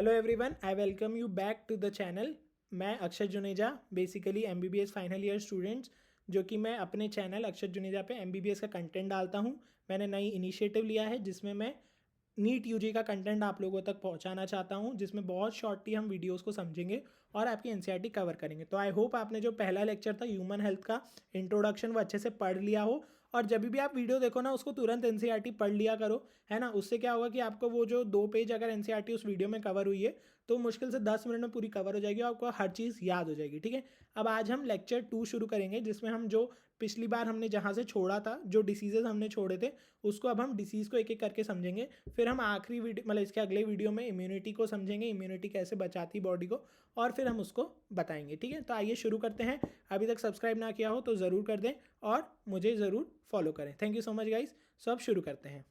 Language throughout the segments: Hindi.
Hello everyone, I welcome you back to the channel. मैं Akshay Juneja, basically MBBS final year students, जो कि मैं अपने चैनल अक्षय जुनेजा पे एमबीबीएस का कंटेंट डालता हूँ। मैंने नई इनिशिएटिव लिया है जिसमें मैं नीट यूजी का कंटेंट आप लोगों तक पहुंचाना चाहता हूं, जिसमें बहुत शॉर्टली हम वीडियोस को समझेंगे और आपकी एनसीईआरटी कवर करेंगे। तो आई होप आपने जो पहला लेक्चर था ह्यूमन हेल्थ का इंट्रोडक्शन वो अच्छे से पढ़ लिया हो, और जब भी आप वीडियो देखो ना उसको तुरंत एनसीईआरटी पढ़ लिया करो, है ना। उससे क्या होगा कि आपको वो जो 2 पेज अगर एनसीईआरटी उस वीडियो में कवर हुई है तो मुश्किल से 10 मिनट में पूरी कवर हो जाएगी और आपको हर चीज़ याद हो जाएगी। ठीक है, अब आज हम लेक्चर 2 शुरू करेंगे, जिसमें हम जो पिछली बार हमने जहाँ से छोड़ा था, जो डिसीजेज हमने छोड़े थे, उसको अब हम डिसीज़ को एक एक करके समझेंगे। फिर हम आखिरी वीडियो मतलब इसके अगले वीडियो में इम्यूनिटी को समझेंगे, इम्यूनिटी कैसे बचाती बॉडी को, और फिर हम उसको बताएंगे। ठीक है, तो आइए शुरू करते हैं। अभी तक सब्सक्राइब ना किया हो तो ज़रूर कर दें और मुझे ज़रूर फॉलो करें। Thank you so much guys. So अब शुरू करते हैं।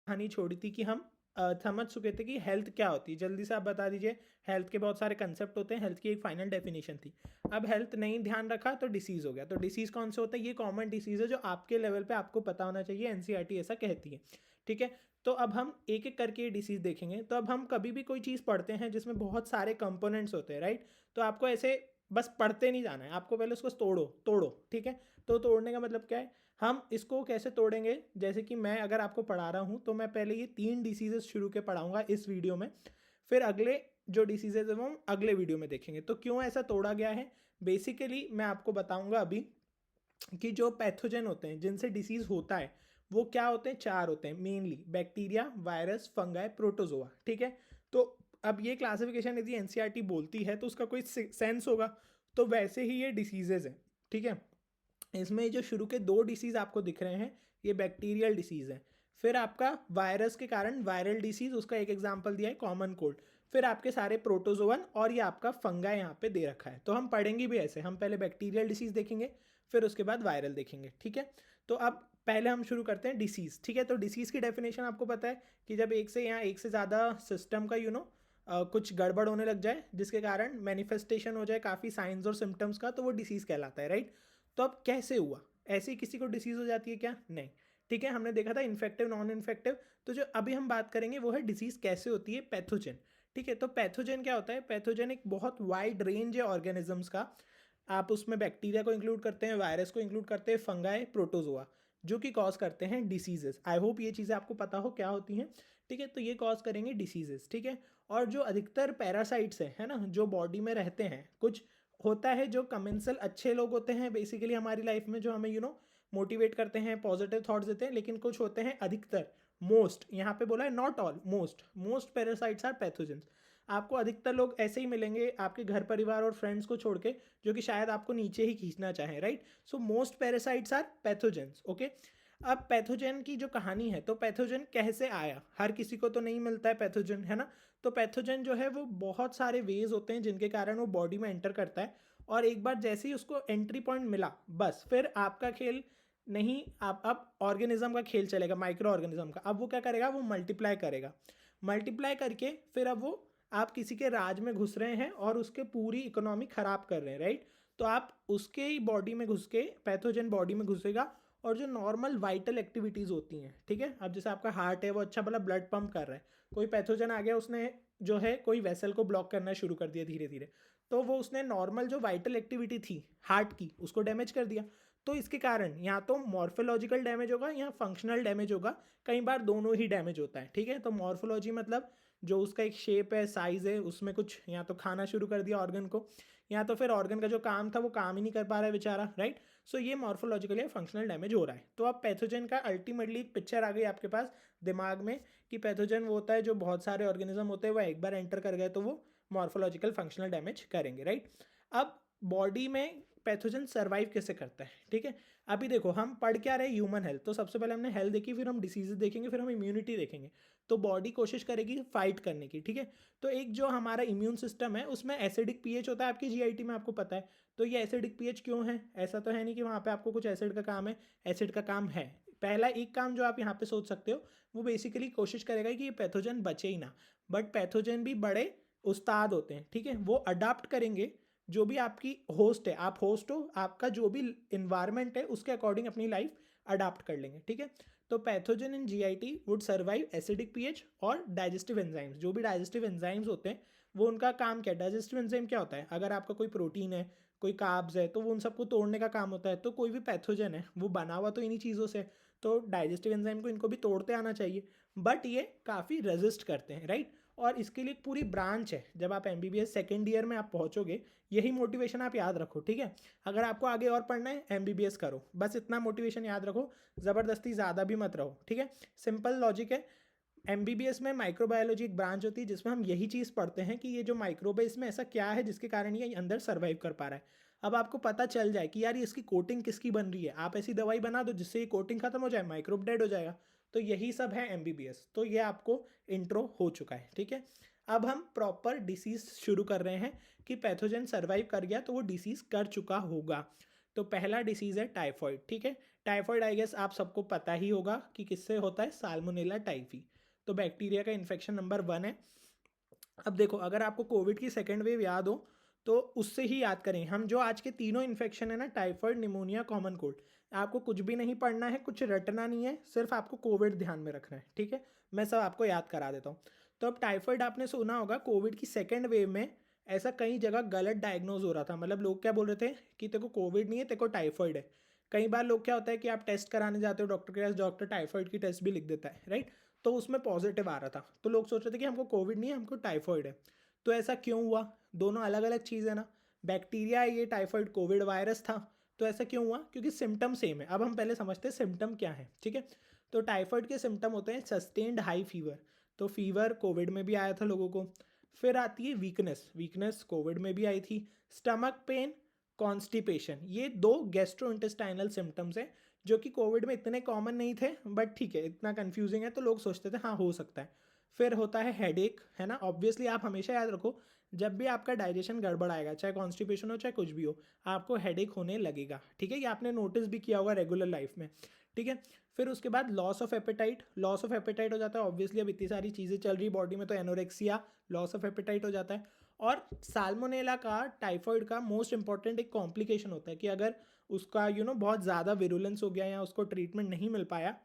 कहानी छोड़ी थी कि हम समझ चुके थे कि हेल्थ क्या होती है। जल्दी से आप बता दीजिए। हेल्थ के बहुत सारे कंसेप्ट होते हैं, हेल्थ की एक फाइनल डेफिनेशन थी। अब हेल्थ नहीं ध्यान रखा तो डिसीज़ हो गया। तो डिसीज़ कौन से होता है? ये कॉमन डिसीज़ है जो आपके लेवल पे आपको पता होना चाहिए, एनसीईआरटी ऐसा कहती है। ठीक है, तो अब हम एक एक करके ये डिसीज़ देखेंगे। तो अब हम कभी भी कोई चीज़ पढ़ते हैं जिसमें बहुत सारे कंपोनेंट्स होते हैं, राइट, तो आपको ऐसे बस पढ़ते नहीं जाना है, आपको पहले उसको तोड़ो तोड़ो। ठीक है, तो तोड़ने का मतलब क्या है? हम इसको कैसे तोड़ेंगे? जैसे कि मैं अगर आपको पढ़ा रहा हूँ तो मैं पहले ये 3 डिसीजेस शुरू के पढ़ाऊंगा इस वीडियो में, फिर अगले जो डिसीजेज है वो हम अगले वीडियो में देखेंगे। तो क्यों ऐसा तोड़ा गया है, बेसिकली मैं आपको बताऊंगा अभी कि जो पैथोजन होते हैं जिनसे डिसीज होता है वो क्या होते हैं? 4 होते हैं mainly: bacteria, virus, fungi, protozoa. ठीक है, तो अब ये क्लासिफिकेशन यदि एनसीईआरटी बोलती है तो उसका कोई सेंस होगा, तो वैसे ही ये डिसीजेज हैं। ठीक है, इसमें जो शुरू के 2 डिसीज़ आपको दिख रहे हैं ये बैक्टीरियल डिसीज़ है। फिर आपका वायरस के कारण वायरल डिसीज़, उसका एक एग्जांपल दिया है कॉमन कोल्ड। फिर आपके सारे प्रोटोजोवन, और ये आपका फंगा यहाँ पे दे रखा है। तो हम पढ़ेंगे भी ऐसे, हम पहले बैक्टीरियल डिसीज़ देखेंगे फिर उसके बाद वायरल देखेंगे। ठीक है, तो अब पहले हम शुरू करते हैं डिसीज़। ठीक है, तो डिसीज़ की डेफिनेशन आपको पता है कि जब एक से या एक से ज़्यादा सिस्टम का कुछ गड़बड़ होने लग जाए जिसके कारण मैनिफेस्टेशन हो जाए काफ़ी साइंस और सिम्टम्स का, तो वो डिसीज़ कहलाता है, राइट। तो अब कैसे हुआ? ऐसे ही किसी को डिसीज़ हो जाती है क्या? नहीं। ठीक है, हमने देखा था इन्फेक्टिव नॉन इन्फेक्टिव। तो जो अभी हम बात करेंगे वो है डिसीज़ कैसे होती है, पैथोजन। ठीक है, तो पैथोजन क्या होता है? पैथोजन एक बहुत वाइड रेंज है ऑर्गेनिजम्स का। आप उसमें बैक्टीरिया को इंक्लूड करते हैं, वायरस को इंक्लूड करते हैं, फंगाई, प्रोटोजोआ, जो कि कॉज करते हैं डिसीजेस। आई होप ये चीज़ें आपको पता हो क्या होती हैं। ठीक है, तो ये कॉज करेंगे डिसीजेस। ठीक है, और जो अधिकतर पैरासाइट्स हैं, है ना, जो बॉडी में रहते हैं, कुछ होता है जो कमेंसल अच्छे लोग होते हैं बेसिकली हमारी लाइफ में, जो हमें मोटिवेट करते हैं, पॉजिटिव थॉट्स देते हैं, लेकिन कुछ होते हैं अधिकतर, मोस्ट, यहाँ पे बोला है not all, most, most parasites are pathogens. आपको अधिकतर लोग ऐसे ही मिलेंगे आपके घर परिवार और फ्रेंड्स को छोड़ के जो कि शायद आपको नीचे ही खींचना चाहें, right. So most parasites are pathogens. Okay, अब पैथोजन की जो कहानी है, तो पैथोजन कैसे आया? हर किसी को तो नहीं मिलता है पैथोजन, है ना। तो पैथोजन जो है वो बहुत सारे वेज होते हैं जिनके कारण वो बॉडी में एंटर करता है, और एक बार जैसे ही उसको एंट्री पॉइंट मिला, बस फिर आपका खेल नहीं, आप अब ऑर्गेनिज्म का खेल चलेगा, माइक्रो ऑर्गेनिज्म का। अब वो क्या करेगा? वो मल्टीप्लाई करेगा, मल्टीप्लाई करके फिर अब वो आप किसी के राज में घुस रहे हैं और उसके पूरी इकोनॉमी खराब कर रहे हैं, राइट। तो आप उसके ही बॉडी में घुस के, पैथोजन बॉडी में घुसेगा, और जो नॉर्मल वाइटल एक्टिविटीज़ होती हैं, ठीक है, अब जैसे आपका हार्ट है वो अच्छा भला ब्लड पंप कर रहा है, कोई पैथोजन आ गया, उसने जो है कोई वेसल को ब्लॉक करना शुरू कर दिया धीरे धीरे, तो वो उसने नॉर्मल जो वाइटल एक्टिविटी थी हार्ट की उसको डैमेज कर दिया। तो इसके कारण या तो मॉर्फोलॉजिकल डैमेज होगा या फंक्शनल डैमेज होगा, कई बार दोनों ही डैमेज होता है। ठीक है, तो मॉर्फोलॉजी मतलब जो उसका एक शेप है, साइज़ है, उसमें कुछ या तो खाना शुरू कर दिया ऑर्गन को, या तो फिर ऑर्गन का जो काम था वो काम ही नहीं कर पा रहा है बेचारा, राइट। सो ये मॉर्फोलॉजिकल या फंक्शनल डैमेज हो रहा है। तो अब पैथोजन का अल्टीमेटली एक पिक्चर आ गई आपके पास दिमाग में कि पैथोजन वो होता है जो बहुत सारे ऑर्गेनिज्म होते हैं वो एक बार एंटर कर गए तो वो मॉर्फोलॉजिकल फंक्शनल डैमेज करेंगे, राइट। अब बॉडी में पैथोजन सर्वाइव कैसे करता है? ठीक है, अभी देखो हम पढ़ क्या रहे, ह्यूमन हेल्थ। तो सबसे पहले हमने हेल्थ देखी, फिर हम डिसीजेज देखेंगे, फिर हम इम्यूनिटी देखेंगे। तो बॉडी कोशिश करेगी फाइट करने की। ठीक है, तो एक जो हमारा इम्यून सिस्टम है उसमें एसिडिक पीएच होता है, आपकी जीआईटी में आपको पता है। तो ये एसिडिक पीएच क्यों है? ऐसा तो है नहीं कि वहाँ पे आपको कुछ एसिड का काम है, एसिड का काम है। पहला एक काम जो आप यहाँ पे सोच सकते हो वो बेसिकली कोशिश करेगा कि ये पैथोजन बचे ही ना, बट पैथोजन भी बड़े उस्ताद होते हैं। ठीक है, वो अडाप्ट करेंगे जो भी आपकी होस्ट है, आप होस्ट हो, आपका जो भी इन्वायरमेंट है उसके अकॉर्डिंग अपनी लाइफ अडाप्ट कर लेंगे। ठीक है, तो pathogen in GIT would survive acidic pH और डाइजेस्टिव एंजाइम्स। जो भी डाइजेस्टिव एंजाइम्स होते हैं वो उनका काम क्या है, डाइजेस्टिव एंजाइम क्या होता है, अगर आपका कोई प्रोटीन है कोई कार्ब्स है तो वो उन सबको तोड़ने का काम होता है। तो कोई भी पैथोजन है वो बना हुआ तो इन्हीं चीज़ों से, तो डाइजेस्टिव एंजाइम को इनको भी तोड़ते आना चाहिए, बट ये काफ़ी रेजिस्ट करते हैं, राइट। और इसके लिए एक पूरी ब्रांच है, जब आप एमबीबीएस सेकेंड ईयर में आप पहुंचोगे, यही मोटिवेशन आप याद रखो, ठीक है। अगर आपको आगे और पढ़ना है एमबीबीएस करो, बस इतना मोटिवेशन याद रखो, ज़बरदस्ती ज़्यादा भी मत रहो, ठीक है। सिंपल लॉजिक है। एमबीबीएस में माइक्रोबायोलॉजी एक ब्रांच होती है जिसमें हम यही चीज़ पढ़ते हैं कि ये जो माइक्रोब है इसमें ऐसा क्या है जिसके कारण ये अंदर सर्वाइव कर पा रहा है। अब आपको पता चल जाए कि यार ये इसकी कोटिंग किसकी बन रही है, आप ऐसी दवाई बना दो जिससे ये कोटिंग खत्म हो जाए, माइक्रोब डेड हो जाएगा। तो यही सब है एमबीबीएस। तो ये आपको इंट्रो हो चुका है, ठीक है। अब हम प्रॉपर डिसीज शुरू कर रहे हैं कि पैथोजन सर्वाइव कर गया तो वो डिसीज कर चुका होगा। तो पहला डिसीज है टाइफॉइड, ठीक है। टाइफॉइड आई गेस आप सबको पता ही होगा कि किससे होता है, साल्मोनेला टाइफी। तो बैक्टीरिया का इन्फेक्शन नंबर 1 है। अब देखो, अगर आपको कोविड की सेकेंड वेव याद हो तो उससे ही याद करें हम, जो आज के तीनों इन्फेक्शन है ना, टाइफॉइड, निमोनिया, कॉमन कोल्ड, आपको कुछ भी नहीं पढ़ना है, कुछ रटना नहीं है, सिर्फ आपको कोविड ध्यान में रखना है, ठीक है। मैं सब आपको याद करा देता हूँ। तो अब टाइफॉइड आपने सुना होगा, कोविड की सेकेंड वेव में ऐसा कई जगह गलत डायग्नोज हो रहा था, मतलब लोग क्या बोल रहे थे कि तेरे को कोविड नहीं है, तेरे को टाइफॉइड है। कई बार लोग क्या होता है कि आप टेस्ट कराने जाते हो डॉक्टर के पास, डॉक्टर टाइफॉइड की टेस्ट भी लिख देता है, राइट। तो उसमें पॉजिटिव आ रहा था, तो लोग सोच रहे थे कि हमको कोविड नहीं है, हमको टाइफॉइड है। तो ऐसा क्यों हुआ, दोनों अलग अलग चीज़ है ना, बैक्टीरिया है ये, टाइफॉइड कोविड वायरस था। तो ऐसा क्यों हुआ, क्योंकि सिम्टम सेम है। अब हम पहले समझते हैं सिम्टम क्या है, ठीक है। तो टाइफॉइड के सिम्टम होते हैं सस्टेन्ड हाई फीवर, तो फीवर कोविड में भी आया था लोगों को। फिर आती है वीकनेस, वीकनेस कोविड में भी आई थी। स्टमक पेन, कॉन्स्टिपेशन, ये 2 गैस्ट्रो इंटेस्टाइनल सिम्टम्स हैं जो कि कोविड में इतने कॉमन नहीं थे, बट ठीक है, इतना कंफ्यूजिंग है तो लोग सोचते थे हाँ हो सकता है। फिर होता है हेडेक, है ना, ऑब्वियसली आप हमेशा याद रखो, जब भी आपका डाइजेशन गड़बड़ आएगा, चाहे कॉन्स्टिपेशन हो चाहे कुछ भी हो, आपको हेडेक होने लगेगा, ठीक है। ये आपने नोटिस भी किया होगा रेगुलर लाइफ में, ठीक है। फिर उसके बाद loss of appetite, loss of appetite हो जाता है, ऑब्वियसली अब इतनी सारी चीज़ें चल रही बॉडी में तो एनोरेक्सिया, लॉस ऑफ एपेटाइट हो जाता है। और साल्मोनेला का, टाइफॉइड का मोस्ट इंपॉर्टेंट एक कॉम्प्लिकेशन होता है कि अगर उसका बहुत ज़्यादा विरुलेंस हो गया या उसको ट्रीटमेंट नहीं मिल पाया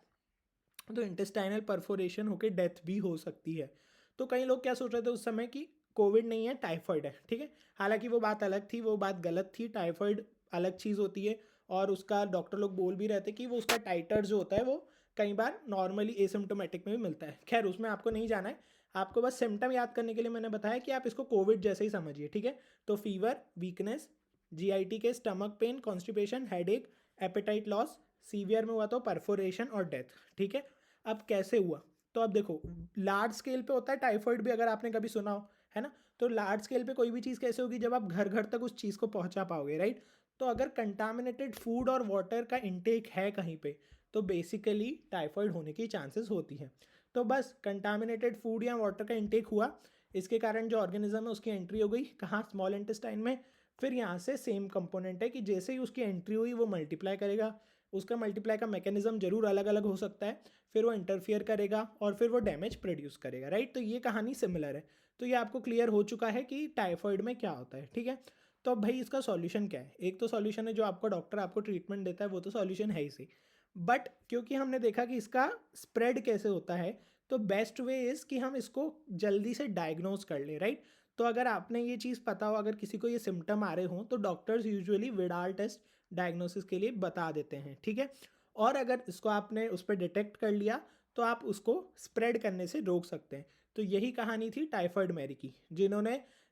तो इंटेस्टाइनल परफोरेशन होकर डेथ भी हो सकती है। तो कई लोग क्या सोच रहे थे उस समय कि कोविड नहीं है, टाइफॉइड है, ठीक है। हालांकि वो बात अलग थी, वो बात गलत थी, टाइफॉइड अलग चीज़ होती है। और उसका डॉक्टर लोग बोल भी रहे थे कि वो उसका टाइटर जो होता है वो कई बार नॉर्मली एसिम्टोमेटिक में भी मिलता है। खैर उसमें आपको नहीं जाना है, आपको बस सिम्टम याद करने के लिए मैंने बताया कि आप इसको कोविड जैसे ही समझिए, ठीक है। तो फीवर, वीकनेस, जीआईटी के stomach pain, constipation, headache, apatite loss, severe में हुआ तो परफोरेशन और डेथ, ठीक है। अब कैसे हुआ, तो अब देखो, लार्ज स्केल पे होता है टाइफॉइड भी, अगर आपने कभी सुना हो, है ना। तो लार्ज स्केल पे कोई भी चीज़ कैसे होगी, जब आप घर घर तक उस चीज़ को पहुंचा पाओगे, राइट। तो अगर कंटामिनेटेड फूड और वाटर का इंटेक है कहीं पे, तो बेसिकली टाइफॉइड होने की चांसेस होती हैं। तो बस कंटामिनेटेड फूड या वाटर का इंटेक हुआ, इसके कारण जो ऑर्गेनिज्म है उसकी एंट्री हो गई कहाँ, स्मॉल इंटेस्टाइन में। फिर यहाँ से सेम कंपोनेंट है कि जैसे ही उसकी एंट्री हुई वो मल्टीप्लाई करेगा, उसका मल्टीप्लाई का मैकेनिज्म जरूर अलग अलग हो सकता है, फिर वो इंटरफियर करेगा और फिर वो डैमेज प्रोड्यूस करेगा, राइट। तो ये कहानी सिमिलर है। तो ये आपको क्लियर हो चुका है कि टाइफॉइड में क्या होता है, ठीक है। तो अब भाई इसका सॉल्यूशन क्या है, एक तो सॉल्यूशन है जो आपको डॉक्टर आपको ट्रीटमेंट देता है, वो तो सॉल्यूशन है ही सही, बट क्योंकि हमने देखा कि इसका स्प्रेड कैसे होता है, तो बेस्ट वे इज़ कि हम इसको जल्दी से डायग्नोज कर लें, राइट। तो अगर आपने ये चीज़ पता हो, अगर किसी को ये सिम्टम आ रहे हों तो doctors usually Widal test diagnosis के लिए बता देते हैं, ठीक है। और अगर इसको आपने उस पर डिटेक्ट कर लिया तो आप उसको स्प्रेड करने से रोक सकते हैं। तो यही कहानी थी टाइफॉइड मैरी की,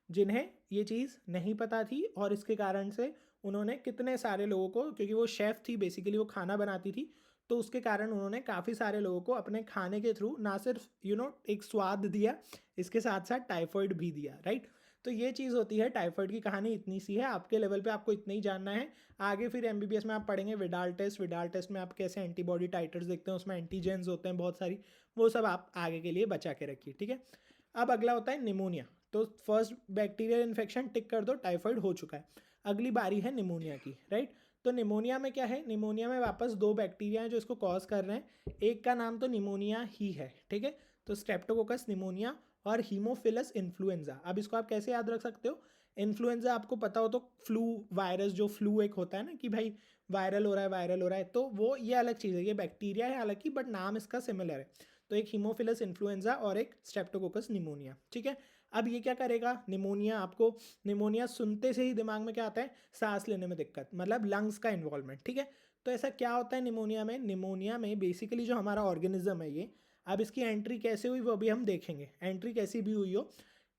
जिन्हें ये चीज़ नहीं पता थी और इसके कारण से उन्होंने कितने सारे लोगों को, क्योंकि वो शेफ़ थी बेसिकली, वो खाना बनाती थी, तो उसके कारण उन्होंने काफ़ी सारे लोगों को अपने खाने के थ्रू ना सिर्फ एक स्वाद दिया, इसके साथ साथ टाइफॉइड भी दिया, राइट। तो ये चीज़ होती है, टाइफॉइड की कहानी इतनी सी है, आपके लेवल पे आपको इतना ही जानना है। आगे फिर एमबीबीएस में आप पढ़ेंगे विडाल टेस्ट, विडाल टेस्ट में आप कैसे एंटीबॉडी टाइटर्स देखते हैं, उसमें एंटीजेंस होते हैं बहुत सारी, वो सब आप आगे के लिए बचा के रखिए, ठीक है। अब अगला होता है निमोनिया। तो फर्स्ट बैक्टीरियल इन्फेक्शन टिक कर दो, टाइफॉइड हो चुका है। अगली बारी है निमोनिया की, राइट। तो निमोनिया में क्या है, निमोनिया में वापस 2 बैक्टीरिया हैं जो इसको कॉज कर रहे हैं, एक का नाम तो निमोनिया ही है, ठीक है। तो स्ट्रेप्टोकोकस निमोनिया और हीमोफिलस इन्फ्लुएंजा। अब इसको आप कैसे याद रख सकते हो? इन्फ्लुएंजा आपको पता हो तो फ्लू वायरस, जो फ्लू एक होता है ना कि भाई वायरल हो रहा है वायरल हो रहा है, तो वो ये अलग चीज़ है, ये बैक्टीरिया है हालांकि, बट नाम इसका सिमिलर है। तो एक हीमोफिलस इन्फ्लुएंजा और एक स्ट्रेप्टोकोकस निमोनिया, ठीक है। अब ये क्या करेगा? निमोनिया, आपको निमोनिया सुनते से ही दिमाग में क्या आता है? सांस लेने में दिक्कत, मतलब लंग्स का इन्वॉल्वमेंट, ठीक है। तो ऐसा क्या होता है निमोनिया में? निमोनिया में बेसिकली जो हमारा ऑर्गेनिज्म है ये, अब इसकी एंट्री कैसे हुई वो भी हम देखेंगे। एंट्री कैसी भी हुई हो,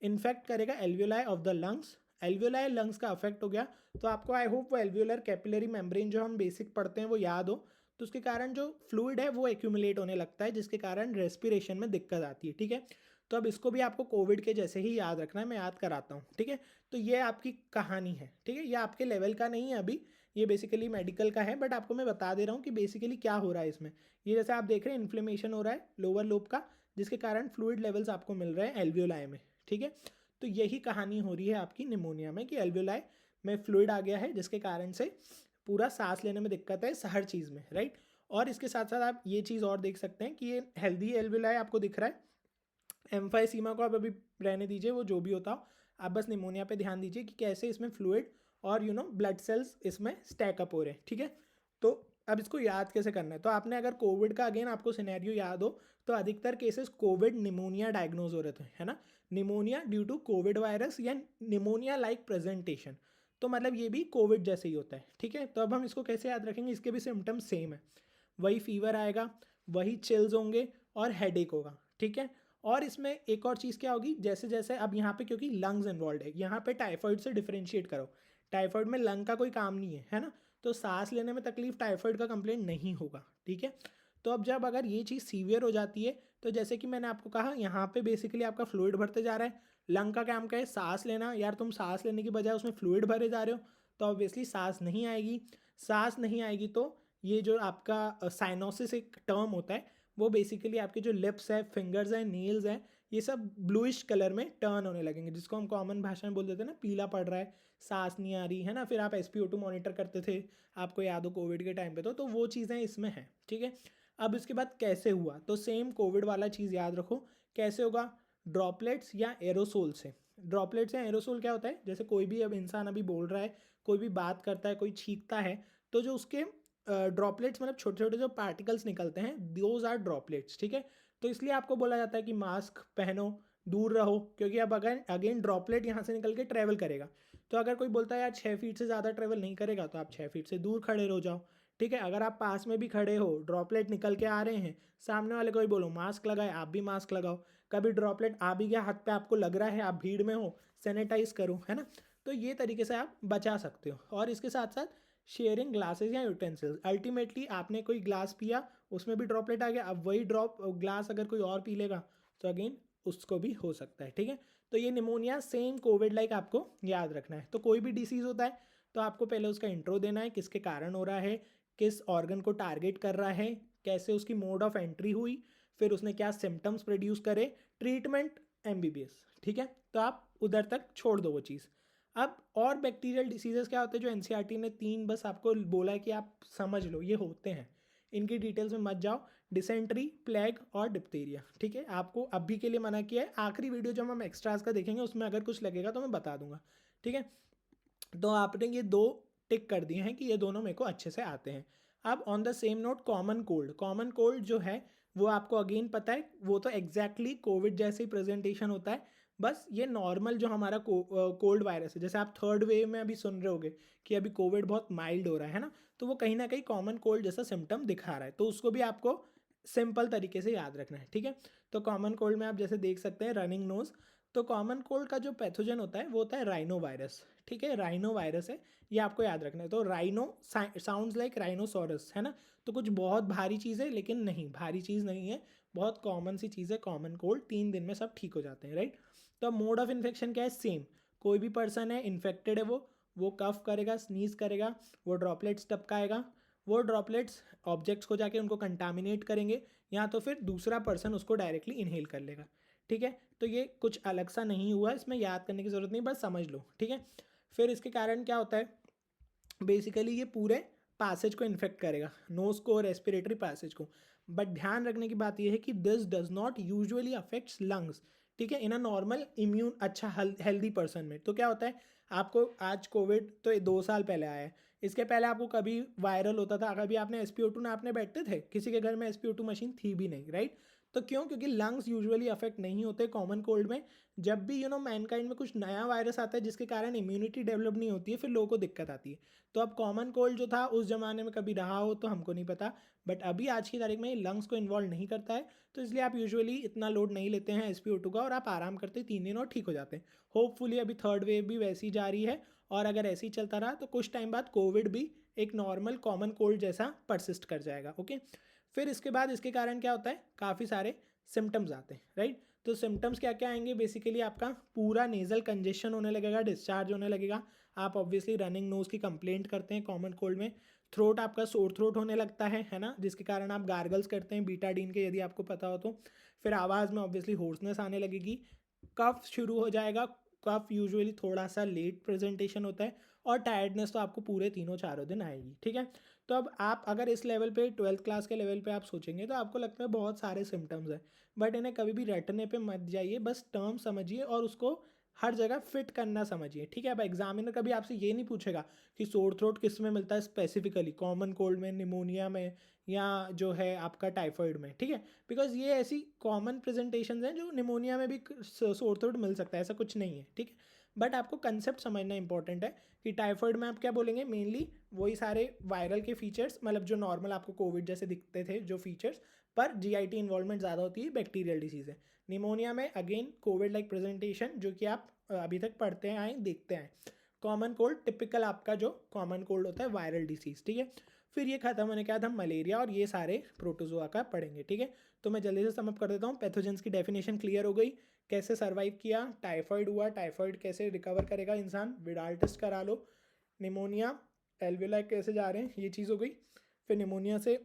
इन्फेक्ट करेगा alveoli of the lungs. Alveoli lungs का अफेक्ट हो गया तो आपको आई होप वो एल्वियोलर कैपिलरी मेम्ब्रेन जो हम बेसिक पढ़ते हैं वो याद हो, तो उसके कारण जो फ्लूइड है वो एक्यूमुलेट होने लगता है, जिसके कारण रेस्पिरेशन में दिक्कत आती है, ठीक है। तो अब इसको भी आपको कोविड के जैसे ही याद रखना है, मैं याद कराता हूँ, ठीक है। तो ये आपकी कहानी है, ठीक है। ये आपके लेवल का नहीं है अभी, ये बेसिकली मेडिकल का है, बट आपको मैं बता दे रहा हूँ कि बेसिकली क्या हो रहा है इसमें। ये जैसे आप देख रहे हैं इन्फ्लेमेशन हो रहा है लोअर लोब का, जिसके कारण फ्लूइड लेवल्स आपको मिल रहे हैं एल्वियोलाई में, ठीक है। तो यही कहानी हो रही है आपकी निमोनिया में कि एल्वियोलाई में फ्लूइड आ गया है, जिसके कारण से पूरा सांस लेने में दिक्कत है हर चीज़ में, राइट। और इसके साथ साथ आप ये चीज़ और देख सकते हैं कि ये हेल्दी एल्वियोलाई आपको दिख रहा है। एम्फाइसीमा को आप अभी रहने दीजिए, वो जो भी होता हो, आप बस निमोनिया पे ध्यान दीजिए कि कैसे इसमें फ्लूइड और ब्लड सेल्स इसमें स्टैकअप हो रहे हैं, ठीक है। तो अब इसको याद कैसे करना है? तो आपने अगर कोविड का अगेन आपको सिनेरियो याद हो तो अधिकतर केसेस कोविड निमोनिया डायग्नोज हो रहे थे, है ना। Pneumonia due to COVID virus या निमोनिया लाइक प्रेजेंटेशन, तो मतलब ये भी कोविड जैसे ही होता है, ठीक है। तो अब हम इसको कैसे याद रखेंगे? इसके भी सिम्टम्स सेम है, वही फीवर आएगा, वही चिल्स होंगे और हेडेक होगा, ठीक है। और इसमें एक और चीज़ क्या होगी, जैसे जैसे अब यहाँ पे क्योंकि लंग्स इन्वॉल्व है, यहाँ पे टाइफाइड से डिफरेंशिएट करो। टाइफाइड में लंग का कोई काम नहीं है ना, तो सांस लेने में तकलीफ टाइफाइड का कंप्लेंट नहीं होगा, ठीक है। तो अब जब अगर ये चीज़ सीवियर हो जाती है, तो जैसे कि मैंने आपको कहा यहाँ पे बेसिकली आपका फ्लूइड भरते जा रहा है। लंग का काम क्या है? सांस लेना। यार तुम सांस लेने की बजाय उसमें फ्लूइड भरे जा रहे हो, तो ऑब्वियसली सांस नहीं आएगी। सांस नहीं आएगी तो ये जो आपका साइनोसिस एक टर्म होता है, वो बेसिकली आपके जो लिप्स है, फिंगर्स हैं, नील्स हैं, ये सब ब्लूइश कलर में टर्न होने लगेंगे, जिसको हम कॉमन भाषा में बोल देते हैं ना, पीला पड़ रहा है, सांस नहीं आ रही है ना। फिर आप SpO2 मॉनिटर करते थे, आपको याद हो कोविड के टाइम पे, तो वो चीज़ें इसमें हैं, ठीक है। अब इसके बाद कैसे हुआ, तो सेम कोविड वाला चीज़ याद रखो। कैसे होगा? ड्रॉपलेट्स या एरोसोल से। ड्रॉपलेट्स या एरोसोल क्या होता है? जैसे कोई भी अब इंसान अभी बोल रहा है, कोई भी बात करता है, कोई छींकता है, तो जो उसके ड्रॉपलेट्स मतलब छोटे छोटे जो पार्टिकल्स निकलते हैं, दोज आर ड्रॉपलेट्स, ठीक है। तो इसलिए आपको बोला जाता है कि मास्क पहनो, दूर रहो, क्योंकि अब अगर अगेन ड्रॉपलेट यहाँ से निकल के ट्रैवल करेगा, तो अगर कोई बोलता है यार 6 फीट से ज़्यादा ट्रैवल नहीं करेगा, तो आप 6 फीट से दूर खड़े रह जाओ, ठीक है। अगर आप पास में भी खड़े हो, ड्रॉपलेट निकल के आ रहे हैं, सामने वाले को ही बोलो मास्क लगाए, आप भी मास्क लगाओ। कभी ड्रॉपलेट आ भी गया हाथ पे, आपको लग रहा है आप भीड़ में हो, सैनिटाइज करो, है ना। तो ये तरीके से आप बचा सकते हो। और इसके साथ साथ शेयरिंग ग्लासेस या यूटेंसिल्स। अल्टीमेटली आपने कोई ग्लास पिया, उसमें भी ड्रॉपलेट आ गया, अब वही ड्रॉप ग्लास अगर कोई और पी लेगा तो अगेन उसको भी हो सकता है, ठीक है। तो ये निमोनिया सेम कोविड लाइक आपको याद रखना है। तो कोई भी डिसीज़ होता है तो आपको पहले उसका इंट्रो देना है, किसके कारण हो रहा है, किस ऑर्गन को टारगेट कर रहा है, कैसे उसकी मोड ऑफ एंट्री हुई, फिर उसने क्या सिम्टम्स प्रोड्यूस करे, ट्रीटमेंट, MBBS, ठीक है। तो आप उधर तक छोड़ दो वो चीज़। अब और बैक्टीरियल डिसीजेस क्या होते हैं, जो NCERT ने 3 बस आपको बोला है कि आप समझ लो ये होते हैं, इनकी डिटेल्स में मत जाओ। डिसेंट्री, प्लेग और डिप्थीरिया, ठीक है। आपको अभी के लिए मना किया है, आखिरी वीडियो जब हम एक्स्ट्रास का देखेंगे उसमें अगर कुछ लगेगा तो मैं बता दूंगा, ठीक है। तो आपने ये 2 टिक कर दिए हैं कि ये दोनों मेरे को अच्छे से आते हैं। अब on the same note common cold. Common cold जो है वो आपको अगेन पता है, वो तो एग्जैक्टली कोविड जैसे ही प्रेजेंटेशन होता है, बस ये नॉर्मल जो हमारा कोल्ड वायरस है, जैसे आप थर्ड वेव में अभी सुन रहे होगे कि अभी कोविड बहुत माइल्ड हो रहा है ना, तो वो कहीं ना कहीं कॉमन कोल्ड जैसा सिम्टम दिखा रहा है, तो उसको भी आपको सिंपल तरीके से याद रखना है, ठीक है। तो कॉमन कोल्ड में आप जैसे देख सकते हैं रनिंग नोज, तो कॉमन कोल्ड का जो पैथोजन होता है वो होता है राइनो वायरस, ठीक है। राइनो वायरस है, ये आपको याद रखना है। तो राइनो साउंड्स लाइक राइनोसोरस, है ना। तो कुछ बहुत भारी चीज़ है, लेकिन नहीं, भारी चीज़ नहीं है, बहुत कॉमन सी चीज़ है कॉमन कोल्ड, 3 दिन में सब ठीक हो जाते हैं, राइट। तो मोड ऑफ इन्फेक्शन क्या है? सेम। कोई भी पर्सन है इन्फेक्टेड है, वो कफ करेगा, स्नीज करेगा, वो ड्रॉपलेट्स टपकाएगा, वो ड्रॉपलेट्स ऑब्जेक्ट्स को जाके उनको कंटामिनेट करेंगे, या तो फिर दूसरा पर्सन उसको डायरेक्टली इनहेल कर लेगा, ठीक है। तो ये कुछ अलग सा नहीं हुआ, इसमें याद करने की ज़रूरत नहीं, बस समझ लो, ठीक है। फिर इसके कारण क्या होता है, बेसिकली ये पूरे पैसेज को इन्फेक्ट करेगा, नोज को, रेस्पिरेटरी पैसेज को। बट ध्यान रखने की बात यह है कि this does not usually affects lungs, ठीक है, इन अ नॉर्मल इम्यून अच्छा हेल्दी पर्सन में। तो क्या होता है, आपको आज कोविड तो 2 साल पहले आया है, इसके पहले आपको कभी वायरल होता था, कभी आपने SpO2 नापने बैठते थे, किसी के घर में SpO2 मशीन थी भी नहीं, राइट। तो क्यों, क्योंकि लंग्स यूजुअली अफेक्ट नहीं होते कॉमन कोल्ड में। जब भी मैनकाइंड में कुछ नया वायरस आता है जिसके कारण इम्यूनिटी डेवलप नहीं होती है, फिर लोगों को दिक्कत आती है। तो अब कॉमन कोल्ड जो था उस जमाने में कभी रहा हो तो हमको नहीं पता, बट अभी आज की तारीख में लंग्स को इन्वॉल्व नहीं करता है, तो इसलिए आप यूजुअली इतना लोड नहीं लेते हैं SpO2 का, और आप आराम करते हैं 3 दिन और ठीक हो जाते हैं। होपफुली अभी थर्ड वेव भी वैसी जा रही है, और अगर ऐसे ही चलता रहा तो कुछ टाइम बाद कोविड भी एक नॉर्मल कॉमन कोल्ड जैसा परसिस्ट कर जाएगा, ओके। फिर इसके बाद इसके कारण क्या होता है, काफ़ी सारे सिम्टम्स आते हैं, राइट। तो सिम्टम्स क्या क्या आएंगे, बेसिकली आपका पूरा नेजल कंजेशन होने लगेगा, डिस्चार्ज होने लगेगा। आप ऑब्वियसली रनिंग नोज की कंप्लेंट करते हैं कॉमन कोल्ड में। थ्रोट आपका सोर थ्रोट होने लगता है ना, जिसके कारण आप गार्गल्स करते हैं बीटाडीन के, यदि आपको पता हो तो। फिर आवाज़ में ऑब्वियसली होर्सनेस आने लगेगी, कफ शुरू हो जाएगा। कफ यूजुअली थोड़ा सा लेट प्रेजेंटेशन होता है, और टायर्डनेस तो आपको पूरे तीनों चारों दिन आएगी, ठीक है। तो अब आप अगर इस लेवल पे 12th क्लास के लेवल पे आप सोचेंगे तो आपको लगता है बहुत सारे सिम्टम्स हैं, बट इन्हें कभी भी रटने पे मत जाइए, बस टर्म समझिए और उसको हर जगह फिट करना समझिए, ठीक है। अब एग्जामिनर कभी आपसे ये नहीं पूछेगा कि सोर थ्रोट किस में मिलता है स्पेसिफिकली, कॉमन कोल्ड में, निमोनिया में, या जो है आपका टाइफाइड में, ठीक है। बिकॉज ये ऐसी कॉमन प्रेजेंटेशन हैं जो निमोनिया में भी सोर थ्रोट मिल सकता है, ऐसा कुछ नहीं है, ठीक है। बट आपको कंसेप्ट समझना इंपॉर्टेंट है कि टाइफाइड में आप क्या बोलेंगे, मेनली वही सारे वायरल के फीचर्स, मतलब जो नॉर्मल आपको कोविड जैसे दिखते थे जो फीचर्स, पर GIT इन्वॉल्वमेंट ज़्यादा होती है, बैक्टीरियल डिसीज़ है। निमोनिया में अगेन कोविड लाइक प्रेजेंटेशन, जो कि आप अभी तक पढ़ते हैं आए देखते हैं। कॉमन कोल्ड टिपिकल आपका जो कॉमन कोल्ड होता है वायरल डिसीज़, ठीक है। फिर ये खत्म होने के बाद हम मलेरिया और ये सारे प्रोटोजोआ का पढ़ेंगे, ठीक है। तो मैं जल्दी से समअप कर देता हूँ। पैथोजेंस की डेफिनेशन क्लियर हो गई, कैसे सर्वाइव किया, टाइफाइड हुआ, टाइफाइड कैसे रिकवर करेगा इंसान, विडाल टेस्ट करा लो। निमोनिया, एल्वियोलाई कैसे जा रहे हैं, ये चीज़ हो गई। फिर निमोनिया से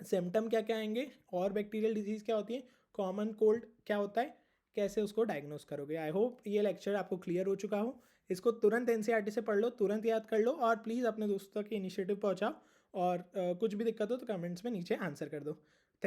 सिम्टम क्या क्या आएंगे, और बैक्टीरियल डिजीज़ क्या होती है, कॉमन कोल्ड क्या होता है, कैसे उसको डायग्नोस करोगे। आई होप ये लेक्चर आपको क्लियर हो चुका हो। इसको तुरंत NCERT से पढ़ लो, तुरंत याद कर लो, और प्लीज़ अपने दोस्तों तक इनिशिएटिव पहुंचाओ। और कुछ भी दिक्कत हो तो कमेंट्स में नीचे आंसर कर दो।